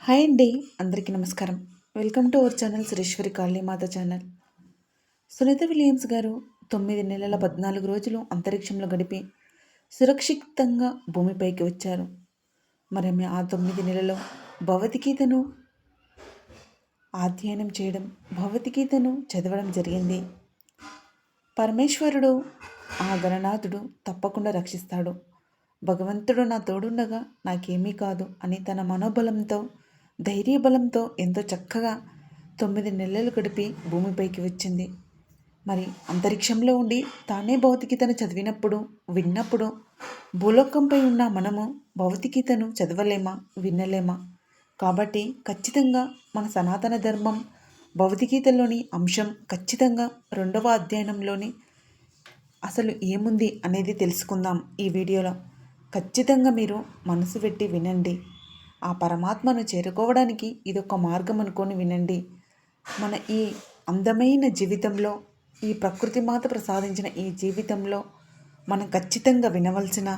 Hi అండి. అందరికీ నమస్కారం. Welcome to our channel Sureshwari Kalimata channel. Sunita Williams గారు 9 నెలల 14 రోజులు అంతరిక్షంలో గడిపి సురక్షితంగా భూమిపైకి వచ్చారు. మరి ఆమె ఆ 9 నెలలో భగవద్గీతను అధ్యయనం చేయడం, భగవద్గీతను చదవడం జరిగింది. పరమేశ్వరుడు, ఆ గణనాథుడు తప్పకుండా రక్షిస్తాడు. భగవంతుడు నా తోడుండగా నాకేమీ కాదు అని తన మనోబలంతో, ధైర్యబలంతో ఎంతో చక్కగా 9 నెలలు గడిపి భూమిపైకి వచ్చింది. మరి అంతరిక్షంలో ఉండి తానే భౌతికతను చదివినప్పుడు, విన్నప్పుడు భూలోకంపై ఉన్న మనము భౌతికతను చదవలేమా, వినలేమా? కాబట్టి ఖచ్చితంగా మన సనాతన ధర్మం భౌతికతలోని అంశం ఖచ్చితంగా 2వ అధ్యయనంలోని అసలు ఏముంది అనేది తెలుసుకుందాం ఈ వీడియోలో. ఖచ్చితంగా మీరు మనసు పెట్టి వినండి. ఆ పరమాత్మను చేరుకోవడానికి ఇదొక మార్గం అనుకొని వినండి. మన ఈ అందమైన జీవితంలో, ఈ ప్రకృతి మాత ప్రసాదించిన ఈ జీవితంలో మనం ఖచ్చితంగా వినవలసిన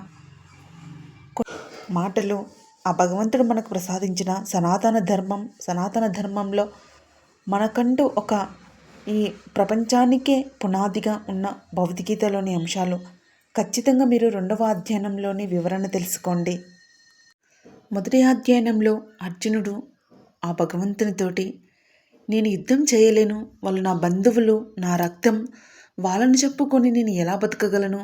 మాటలు, ఆ భగవంతుడు మనకు ప్రసాదించిన సనాతన ధర్మంలో మనకంటూ ఒక ఈ ప్రపంచానికే పునాదిగా ఉన్న భగవద్గీతలోని అంశాలు ఖచ్చితంగా మీరు 2వ అధ్యయనంలోని వివరణ తెలుసుకోండి. మొదటి అధ్యయనంలో అర్జునుడు ఆ భగవంతునితోటి, నేను యుద్ధం చేయలేను, వాళ్ళు నా బంధువులు, నా రక్తం, వాళ్ళని చెప్పుకొని నేను ఎలా బతకగలను,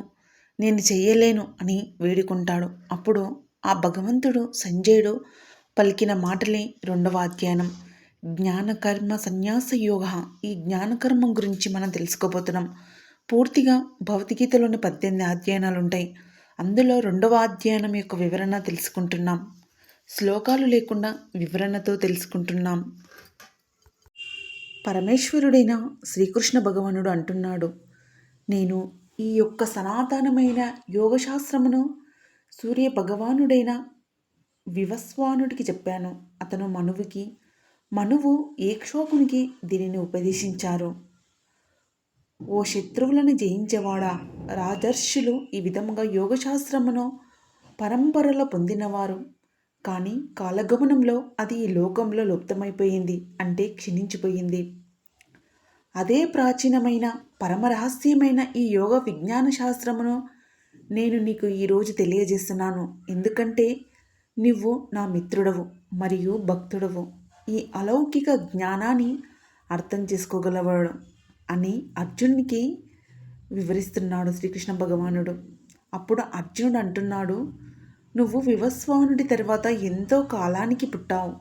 నేను చేయలేను అని వేడుకుంటాడు. అప్పుడు ఆ భగవంతుడు సంజయుడు పలికిన మాటలే 2వ అధ్యయనం, జ్ఞానకర్మ సన్యాస యోగ. ఈ జ్ఞానకర్మం గురించి మనం తెలుసుకోబోతున్నాం. పూర్తిగా భగవద్గీతలోని 18 అధ్యయనాలు ఉంటాయి. అందులో 2వ అధ్యయనం యొక్క వివరణ తెలుసుకుంటున్నాం. శ్లోకాలు లేకుండా వివరణతో తెలుసుకుంటున్నాం. పరమేశ్వరుడైన శ్రీకృష్ణ భగవానుడు అంటున్నాడు, నేను ఈ యొక్క సనాతనమైన యోగశాస్త్రమును సూర్య భగవానుడైన వివస్వానుడికి చెప్పాను. అతను మనువు ఏక్షోకునికి దీనిని ఉపదేశించారు. ఓ శత్రువులను జయించేవాడా, రాజర్షులు ఈ విధముగా యోగశాస్త్రమును పరంపరలో పొందినవారు. కానీ కాలగమనంలో అది ఈ లోకంలో లుప్తమైపోయింది, అంటే క్షీణించిపోయింది. అదే ప్రాచీనమైన పరమరహస్యమైన ఈ యోగ విజ్ఞాన శాస్త్రమును నేను నీకు ఈరోజు తెలియజేస్తున్నాను. ఎందుకంటే నువ్వు నా మిత్రుడవు మరియు భక్తుడవు. ఈ అలౌకిక జ్ఞానాన్ని అర్థం చేసుకోగలవాడు అని అర్జునునికి వివరిస్తున్నాడు శ్రీకృష్ణ భగవానుడు. అప్పుడు అర్జునుడు అంటున్నాడు, నువ్వు వివస్వానుడి తర్వాత ఎంతో కాలానికి పుట్టావు.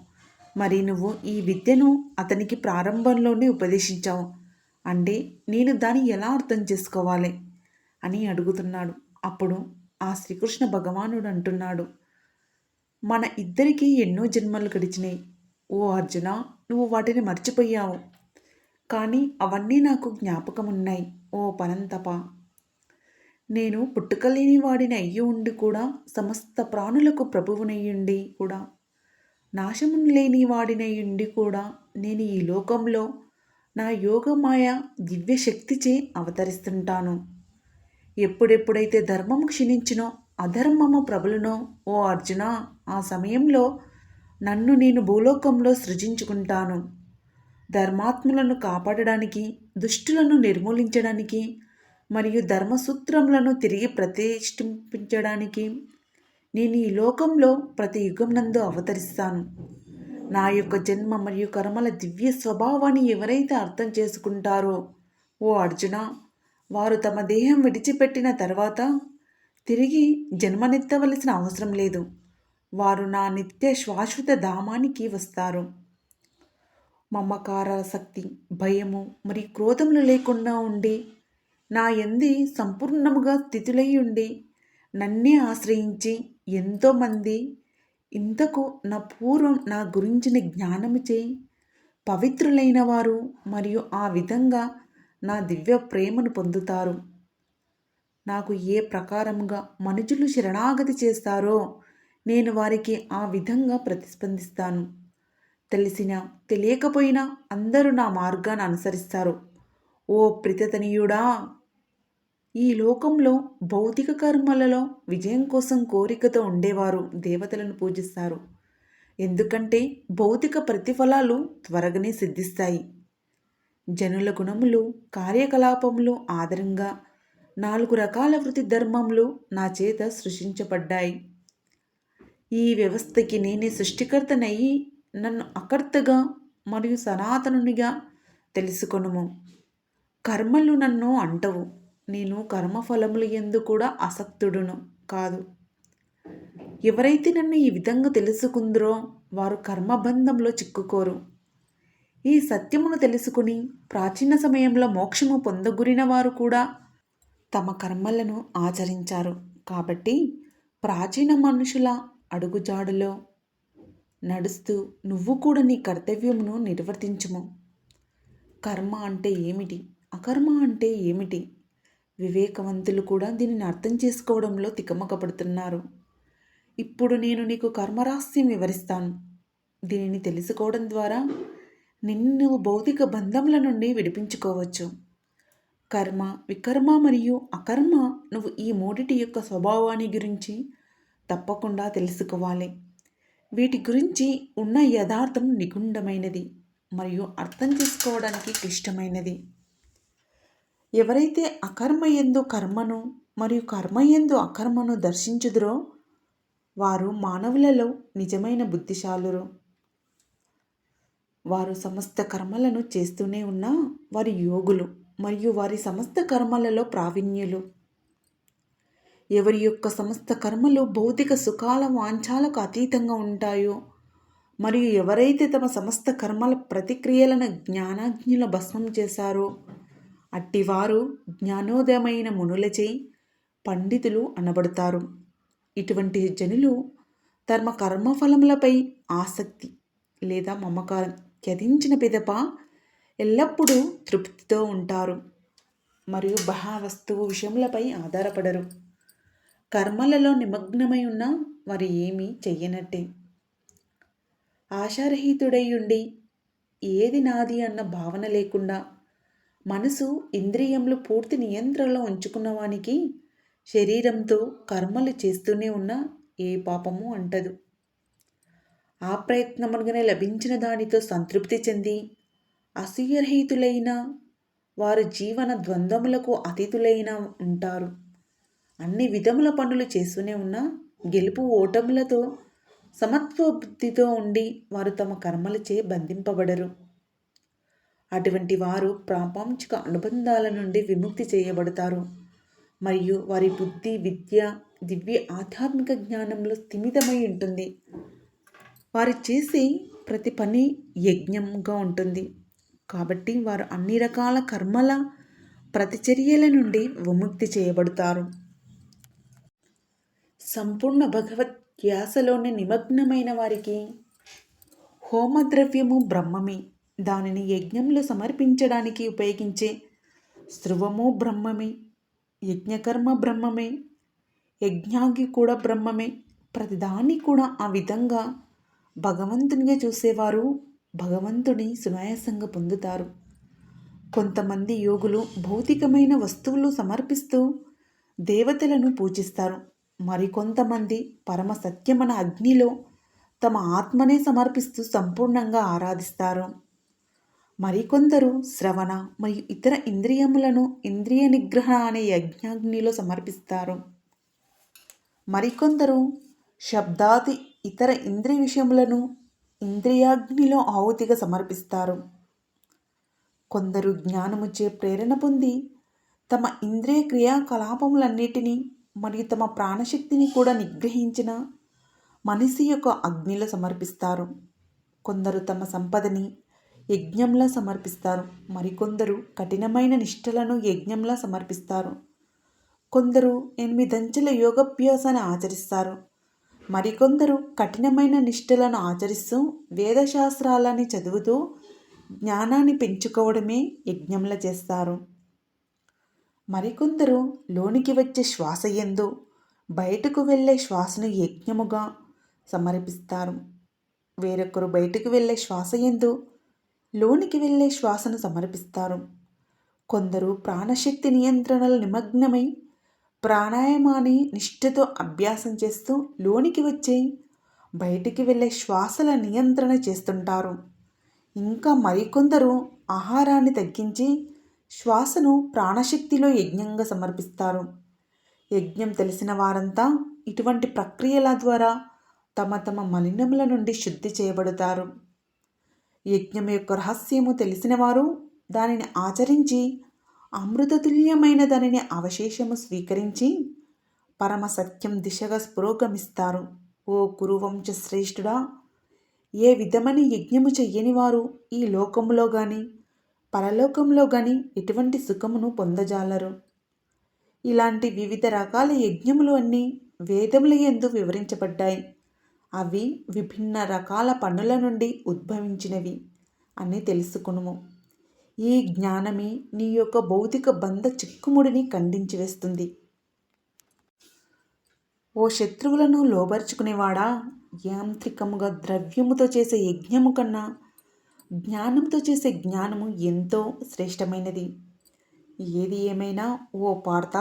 మరి నువ్వు ఈ విద్యను అతనికి ప్రారంభంలోనే ఉపదేశించావు. అంటే నేను దాన్ని ఎలా అర్థం చేసుకోవాలి అని అడుగుతున్నాడు. అప్పుడు ఆ శ్రీకృష్ణ భగవానుడు అంటున్నాడు, మన ఇద్దరికీ ఎన్నో జన్మలు గడిచినాయి. ఓ అర్జున, నువ్వు వాటిని మర్చిపోయావు, కానీ అవన్నీ నాకు జ్ఞాపకం ఉన్నాయి. ఓ పరంతప, నేను పుట్టుకలేని వాడిని అయ్యి ఉండి కూడా, సమస్త ప్రాణులకు ప్రభువునయ్యుండి కూడా, నాశము లేని వాడినయ్యుండి కూడా నేను ఈ లోకంలో నా యోగమాయ దివ్యశక్తిచే అవతరిస్తుంటాను. ఎప్పుడెప్పుడైతే ధర్మము క్షీణించినో, అధర్మము ప్రబలునో ఓ అర్జున, ఆ సమయంలో నన్ను నేను భూలోకంలో సృజించుకుంటాను. ధర్మాత్ములను కాపాడడానికి, దుష్టులను నిర్మూలించడానికి మరియు ధర్మసూత్రములను తిరిగి ప్రతిష్ఠించడానికి నేను ఈ లోకంలో ప్రతి యుగంనందు అవతరిస్తాను. నా యొక్క జన్మ మరియు కర్మల దివ్య స్వభావాన్ని ఎవరైతే అర్థం చేసుకుంటారో ఓ అర్జున, వారు తమ దేహం విడిచిపెట్టిన తర్వాత తిరిగి జన్మనెత్తవలసిన అవసరం లేదు. వారు నా నిత్య శాశ్వత ధామానికి వస్తారు. మమకారాసక్తి, భయము మరియు క్రోధములు లేకుండా ఉండి, నా యందు సంపూర్ణముగా స్థితులై ఉండి నన్నే ఆశ్రయించి ఎంతోమంది ఇంతకు నా పూర్వం నా గురించిన జ్ఞానముచే పవిత్రులైన వారు మరియు ఆ విధంగా నా దివ్య ప్రేమను పొందుతారు. నాకు ఏ ప్రకారముగా మనుషులు శరణాగతి చేస్తారో నేను వారికి ఆ విధంగా ప్రతిస్పందిస్తాను. తెలిసినా తెలియకపోయినా అందరూ నా మార్గాన్ని అనుసరిస్తారు. ఓ ప్రితతనీయుడా, ఈ లోకంలో భౌతిక కర్మలలో విజయం కోసం కోరికతో ఉండేవారు దేవతలను పూజిస్తారు. ఎందుకంటే భౌతిక ప్రతిఫలాలు త్వరగానే సిద్ధిస్తాయి. జనుల గుణములు, కార్యకలాపములు ఆధారంగా 4 రకాల వృత్తి ధర్మములు నా చేత సృష్టించబడ్డాయి. ఈ వ్యవస్థకి నేనే సృష్టికర్తనయ్యి నన్ను అకర్తగా మరియు సనాతనునిగా తెలుసుకొనుము. కర్మలు నన్ను అంటవు. నేను కర్మఫలముల యందు కూడా ఆసక్తుడును కాదు. ఎవరైతే నన్ను ఈ విధంగా తెలుసుకుందరో వారు కర్మబంధంలో చిక్కుకోరు. ఈ సత్యమును తెలుసుకుని ప్రాచీన సమయంలో మోక్షము పొందగురిన వారు కూడా తమ కర్మలను ఆచరించారు. కాబట్టి ప్రాచీన మనుషుల అడుగుజాడలో నడుస్తూ నువ్వు కూడా నీ కర్తవ్యమును నిర్వర్తించుము. కర్మ అంటే ఏమిటి, అకర్మ అంటే ఏమిటి? వివేకవంతులు కూడా దీనిని అర్థం చేసుకోవడంలో తికమకపడుతున్నారు. ఇప్పుడు నేను నీకు కర్మరహస్యం వివరిస్తాను. దీనిని తెలుసుకోవడం ద్వారా నిన్ను భౌతిక బంధముల నుండి విడిపించుకోవచ్చు. కర్మ, వికర్మ మరియు అకర్మ, నువ్వు ఈ మూడిటి యొక్క స్వభావాన్ని గురించి తప్పకుండా తెలుసుకోవాలి. వీటి గురించి ఉన్న యథార్థం నిగుండమైనది మరియు అర్థం చేసుకోవడానికి క్లిష్టమైనది. ఎవరైతే అకర్మయందు కర్మను మరియు కర్మయందు అకర్మను దర్శించుదురో వారు మానవులలో నిజమైన బుద్ధిశాలురు. వారు సమస్త కర్మలను చేస్తూనే ఉన్నా వారి యోగులు మరియు వారి సమస్త కర్మలలో ప్రావీణ్యులు. ఎవరి యొక్క సమస్త కర్మలు భౌతిక సుఖాల వాంఛాలకు అతీతంగా ఉంటాయో మరియు ఎవరైతే తమ సమస్త కర్మల ప్రతిక్రియలను జ్ఞానాగ్నిలో భస్మం చేశారో అట్టివారు జ్ఞానోదయమైన మునులచే పండితులు అనబడతారు. ఇటువంటి జనులు తమ కర్మఫలములపై ఆసక్తి లేదా మమకారం త్యజించిన పిదప ఎల్లప్పుడూ తృప్తితో ఉంటారు మరియు వస్తువు విషయములపై ఆధారపడరు. కర్మలలో నిమగ్నమై ఉన్న వారు ఏమీ చెయ్యనట్టే. ఆశారహితుడై ఉండి ఏది నాది అన్న భావన లేకుండా మనసు ఇంద్రియములు పూర్తి నియంత్రణలో ఉంచుకున్నవానికి శరీరంతో కర్మలు చేస్తూనే ఉన్న ఏ పాపము అంటదు. ఆ ప్రయత్నముగానే లభించిన దానితో సంతృప్తి చెంది అసూయరహితులైన వారు జీవన ద్వంద్వములకు అతీతులైన ఉంటారు. అన్ని విధముల పనులు చేస్తూనే ఉన్న గెలుపు ఓటములతో సమత్వ బుద్ధితో ఉండి వారు తమ కర్మలచే బంధింపబడరు. అటువంటి వారు ప్రాపంచిక అనుబంధాల నుండి విముక్తి చేయబడతారు మరియు వారి బుద్ధి, విద్య, దివ్య ఆధ్యాత్మిక జ్ఞానంలో స్థిమితమై ఉంటుంది. వారు చేసే ప్రతి పని యజ్ఞంగా ఉంటుంది. కాబట్టి వారు అన్ని రకాల కర్మల ప్రతిచర్యల నుండి విముక్తి చేయబడతారు. సంపూర్ణ భగవద్ ధ్యాసలోని నిమగ్నమైన వారికి హోమద్రవ్యము బ్రహ్మమే, దానిని యజ్ఞంలో సమర్పించడానికి ఉపయోగించే స్రువము బ్రహ్మమే, యజ్ఞకర్మ బ్రహ్మమే, యజ్ఞాగ్ని కూడా బ్రహ్మమే. ప్రతిదాన్ని కూడా ఆ విధంగా భగవంతునిగా చూసేవారు భగవంతుని సునాయాసంగా పొందుతారు. కొంతమంది యోగులు భౌతికమైన వస్తువులు సమర్పిస్తూ దేవతలను పూజిస్తారు. మరికొంతమంది పరమ సత్యమైన అగ్నిలో తమ ఆత్మనే సమర్పిస్తూ సంపూర్ణంగా ఆరాధిస్తారు. మరికొందరు శ్రవణ మరియు ఇతర ఇంద్రియములను ఇంద్రియ నిగ్రహణ అనే యజ్ఞాగ్నిలో సమర్పిస్తారు. మరికొందరు శబ్దాది ఇతర ఇంద్రియ విషయములను ఇంద్రియాగ్నిలో ఆహుతిగా సమర్పిస్తారు. కొందరు జ్ఞానముచే ప్రేరణ పొంది తమ ఇంద్రియ క్రియాకలాపములన్నిటినీ మరియు తమ ప్రాణశక్తిని కూడా నిగ్రహించిన మనిషి యొక్క అగ్నిలో సమర్పిస్తారు. కొందరు తమ సంపదని యజ్ఞంలా సమర్పిస్తారు. మరికొందరు కఠినమైన నిష్టలను యజ్ఞంలా సమర్పిస్తారు. కొందరు 8 అంచెల యోగాభ్యాసాన్ని ఆచరిస్తారు. మరికొందరు కఠినమైన నిష్టలను ఆచరిస్తూ వేదశాస్త్రాలని చదువుతూ జ్ఞానాన్ని పెంచుకోవడమే యజ్ఞంలా చేస్తారు. మరికొందరు లోనికి వచ్చే శ్వాస యందు బయటకు వెళ్ళే శ్వాసను యజ్ఞముగా సమర్పిస్తారు. వేరొకరు బయటకు వెళ్ళే శ్వాస యందు లోనికి వెళ్ళే శ్వాసను సమర్పిస్తారు. కొందరు ప్రాణశక్తి నియంత్రణలో నిమగ్నమై ప్రాణాయామాన్ని నిష్ఠతో అభ్యాసం చేస్తూ లోనికి వచ్చే బయటికి వెళ్ళే శ్వాసల నియంత్రణ చేస్తుంటారు. ఇంకా మరికొందరు ఆహారాన్ని తగ్గించి శ్వాసను ప్రాణశక్తిలో యజ్ఞంగా సమర్పిస్తారు. యజ్ఞం తెలిసిన వారంతా ఇటువంటి ప్రక్రియల ద్వారా తమ తమ మలినముల నుండి శుద్ధి చేయబడతారు. యజ్ఞం యొక్క రహస్యము తెలిసినవారు దానిని ఆచరించి అమృతతుల్యమైన దానిని అవశేషము స్వీకరించి పరమ సత్యం దిశగా పురోగమిస్తారు. ఓ కురువంశ శ్రేష్ఠుడా, ఏ విధమైన యజ్ఞము చెయ్యని వారు ఈ లోకంలో గాని పరలోకంలో గాని ఎటువంటి సుఖమును పొందజాలరు. ఇలాంటి వివిధ రకాల యజ్ఞములు అన్నీ వేదముల యందు వివరించబడ్డాయి. అవి విభిన్న రకాల పనుల నుండి ఉద్భవించినవి అని తెలుసుకునుము. ఈ జ్ఞానమే నీ యొక్క భౌతిక బంధ చిక్కుముడిని ఖండించి వేస్తుంది. ఓ శత్రువులను లోబరుచుకునేవాడా, యాంత్రికముగా ద్రవ్యముతో చేసే యజ్ఞము కన్నా జ్ఞానంతో చేసే జ్ఞానము ఎంతో శ్రేష్టమైనది. ఏది ఏమైనా ఓ పార్థ,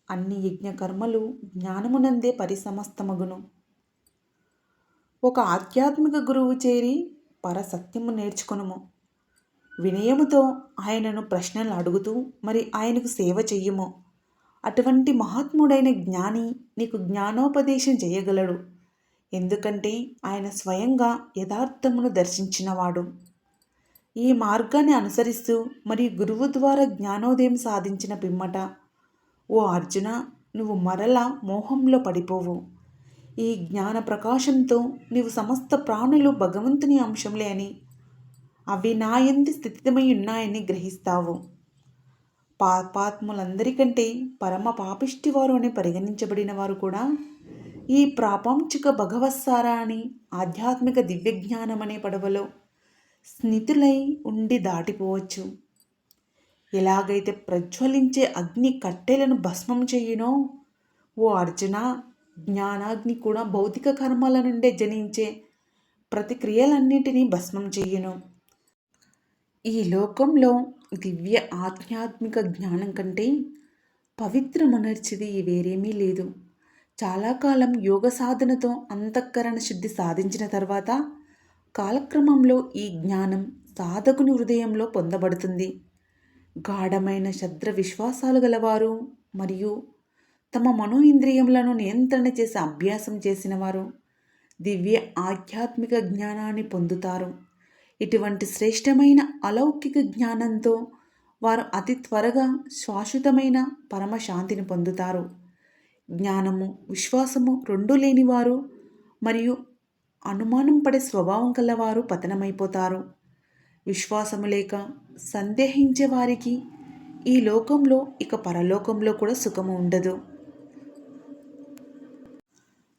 అన్ని యజ్ఞకర్మలు జ్ఞానమునందే పరిసమస్తమగును. ఒక ఆధ్యాత్మిక గురువు చేరి పరసత్యము నేర్చుకొనుము. వినయముతో ఆయనను ప్రశ్నలు అడుగుతూ మరి ఆయనకు సేవ చెయ్యుము. అటువంటి మహాత్ముడైన జ్ఞాని నీకు జ్ఞానోపదేశం చేయగలడు. ఎందుకంటే ఆయన స్వయంగా యథార్థమును దర్శించినవాడు. ఈ మార్గాన్ని అనుసరిస్తూ మరియు గురువు ద్వారా జ్ఞానోదయం సాధించిన పిమ్మట ఓ అర్జున, నువ్వు మరలా మోహంలో పడిపోవు. ఈ జ్ఞాన ప్రకాశంతో నీవు సమస్త ప్రాణులు భగవంతుని అంశంలే అని, అవి నా యందు స్థితమై ఉన్నాయని గ్రహిస్తావు. పాపాత్ములందరికంటే పరమ పాపిష్టివారు అని పరిగణించబడిన వారు కూడా ఈ ప్రాపంచిక భగవత్సార అని ఆధ్యాత్మిక దివ్యజ్ఞానం అనే పడవలో స్నితులై ఉండి దాటిపోవచ్చు. ఎలాగైతే ప్రజ్వలించే అగ్ని కట్టెలను భస్మం చేయునో, ఓ అర్జున, జ్ఞానాగ్ని కూడా భౌతిక కర్మల నుండే జనించే ప్రతిక్రియలన్నింటినీ భస్మం చేయును. ఈ లోకంలో దివ్య ఆధ్యాత్మిక జ్ఞానం కంటే పవిత్రమనర్చిది వేరేమీ లేదు. చాలా కాలం యోగ సాధనతో అంతఃకరణ శుద్ధి సాధించిన తర్వాత కాలక్రమంలో ఈ జ్ఞానం సాధకుని హృదయంలో పొందబడుతుంది. గాఢమైన శద్ర విశ్వాసాలు గలవారు మరియు తమ మనోఇంద్రియములను నియంత్రణ చేసి అభ్యాసం చేసిన వారు దివ్య ఆధ్యాత్మిక జ్ఞానాన్ని పొందుతారు. ఇటువంటి శ్రేష్టమైన అలౌకిక జ్ఞానంతో వారు అతి త్వరగా శాశ్వతమైన పరమశాంతిని పొందుతారు. జ్ఞానము విశ్వాసము రెండూ లేనివారు మరియు అనుమానం పడే స్వభావం కలవారు పతనమైపోతారు. విశ్వాసము లేక సందేహించే వారికి ఈ లోకంలో ఇక పరలోకంలో కూడా సుఖము ఉండదు.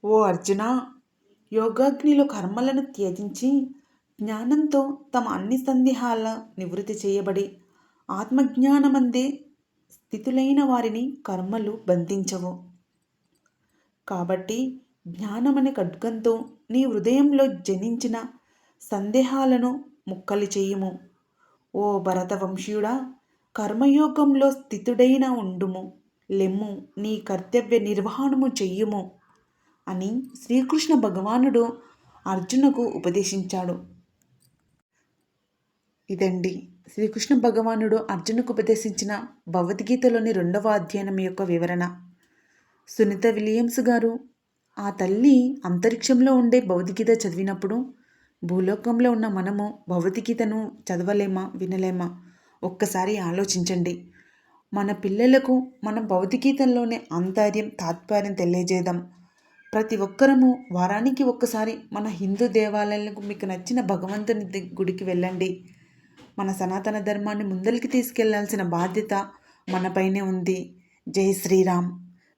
ఓ అర్జున, యోగాగ్నిలో కర్మలను త్యజించి జ్ఞానంతో తమ అన్ని సందేహాల నివృత్తి చేయబడి ఆత్మజ్ఞానమందే స్థితులైన వారిని కర్మలు బంధించవు. కాబట్టి జ్ఞానమనే ఖడ్గంతో నీ హృదయంలో జనించిన సందేహాలను ముక్కలు చేయుము. ఓ భరతవంశీయుడా, కర్మయోగంలో స్థితుడైన ఉండుము. లెమ్ము, నీ కర్తవ్య నిర్వహణము చెయ్యుము అని శ్రీకృష్ణ భగవానుడు అర్జునకు ఉపదేశించాడు. ఇదండి శ్రీకృష్ణ భగవానుడు అర్జునకు ఉపదేశించిన భగవద్గీతలోని 2వ అధ్యాయం యొక్క వివరణ. సునీత విలియమ్స్ గారు ఆ తల్లి అంతరిక్షంలో ఉండే భగవద్గీత చదివినప్పుడు భూలోకంలో ఉన్న మనము భగవద్గీతను చదవలేమా, వినలేమా? ఒక్కసారి ఆలోచించండి. మన పిల్లలకు మనం భగవద్గీతలోనే ఆంతర్యం, తాత్పర్యం తెలియజేద్దాం. ప్రతి ఒక్కరము వారానికి ఒక్కసారి మన హిందూ దేవాలయాలకు మీకు నచ్చిన భగవంతుని గుడికి వెళ్ళండి. మన సనాతన ధర్మాన్ని ముందరికి తీసుకెళ్లాల్సిన బాధ్యత మనపైనే ఉంది. జై శ్రీరామ్.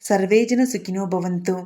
సర్వేజన సుఖినో భవంతు.